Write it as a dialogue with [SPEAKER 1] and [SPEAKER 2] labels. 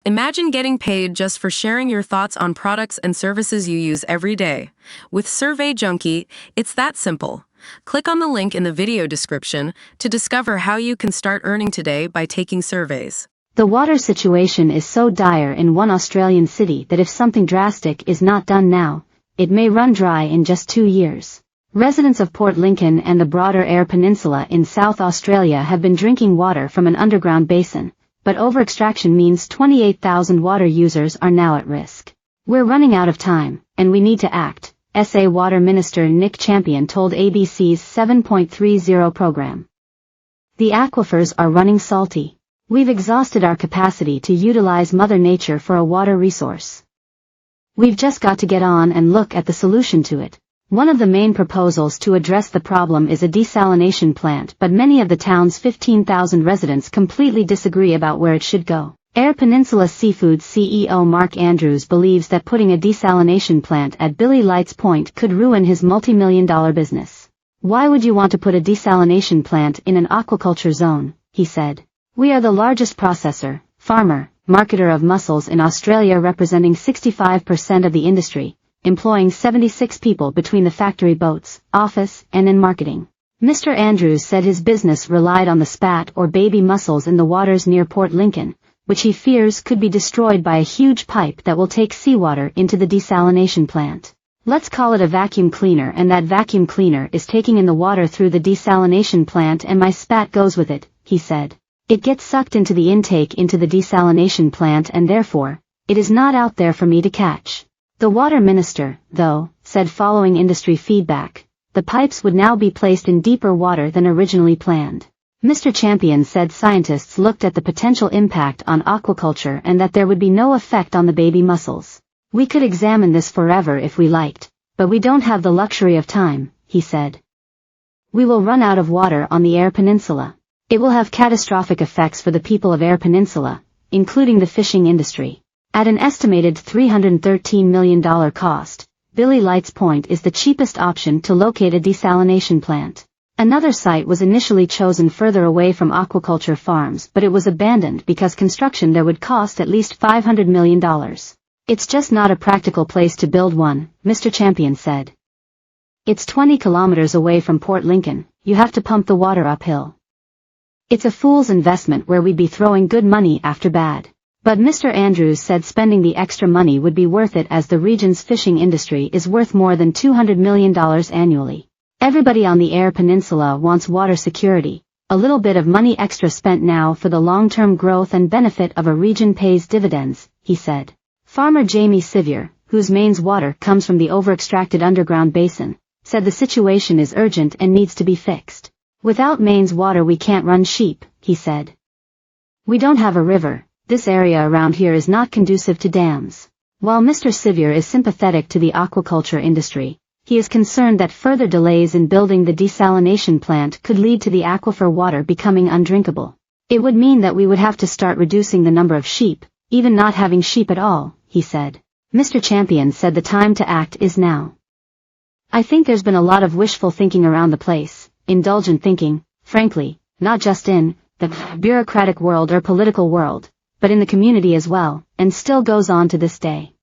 [SPEAKER 1] Imagine getting paid just for sharing your thoughts on products and services you use every day. With Survey Junkie, it's that simple. Click on the link in the video description to discover how you can start earning today by taking surveys.
[SPEAKER 2] The water situation is so dire in one Australian city that if something drastic is not done now, it may run dry in just 2 years. Residents of Port Lincoln and the broader Eyre Peninsula in South Australia have been drinking water from an underground basin, but over-extraction means 28,000 water users are now at risk. We're running out of time, and we need to act, SA Water Minister Nick Champion told ABC's 7.30 program. The aquifers are running salty. We've exhausted our capacity to utilize Mother Nature for a water resource. We've just got to get on and look at the solution to it. One of the main proposals to address the problem is a desalination plant, but many of the town's 15,000 residents completely disagree about where it should go. Eyre Peninsula Seafoods CEO Mark Andrews believes that putting a desalination plant at Billy Lights Point could ruin his multi-million-dollar business. Why would you want to put a desalination plant in an aquaculture zone? He said. We are the largest processor, farmer, marketer of mussels in Australia, representing 65% of the industry, employing 76 people between the factory boats, office, and in marketing. Mr. Andrews said his business relied on the spat or baby mussels in the waters near Port Lincoln, which he fears could be destroyed by a huge pipe that will take seawater into the desalination plant. Let's call it a vacuum cleaner, and that vacuum cleaner is taking in the water through the desalination plant and my spat goes with it, he said. It gets sucked into the intake into the desalination plant and therefore, it is not out there for me to catch. The water minister, though, said following industry feedback, the pipes would now be placed in deeper water than originally planned. Mr. Champion said scientists looked at the potential impact on aquaculture and that there would be no effect on the baby mussels. We could examine this forever if we liked, but we don't have the luxury of time, he said. We will run out of water on the Eyre Peninsula. It will have catastrophic effects for the people of Eyre Peninsula, including the fishing industry. At an estimated $313 million cost, Billy Lights Point is the cheapest option to locate a desalination plant. Another site was initially chosen further away from aquaculture farms, but it was abandoned because construction there would cost at least $500 million. It's just not a practical place to build one, Mr. Champion said. It's 20 kilometers away from Port Lincoln, you have to pump the water uphill. It's a fool's investment where we'd be throwing good money after bad. But Mr. Andrews said spending the extra money would be worth it as the region's fishing industry is worth more than $200 million annually. Everybody on the Eyre Peninsula wants water security. A little bit of money extra spent now for the long-term growth and benefit of a region pays dividends, he said. Farmer Jamie Sevier, whose mains water comes from the over-extracted underground basin, said the situation is urgent and needs to be fixed. Without mains water we can't run sheep, he said. We don't have a river. This area around here is not conducive to dams. While Mr. Sevier is sympathetic to the aquaculture industry, he is concerned that further delays in building the desalination plant could lead to the aquifer water becoming undrinkable. It would mean that we would have to start reducing the number of sheep, even not having sheep at all, he said. Mr. Champion said the time to act is now. I think there's been a lot of wishful thinking around the place, indulgent thinking, frankly, not just in the bureaucratic world or political world, but in the community as well, and still goes on to this day.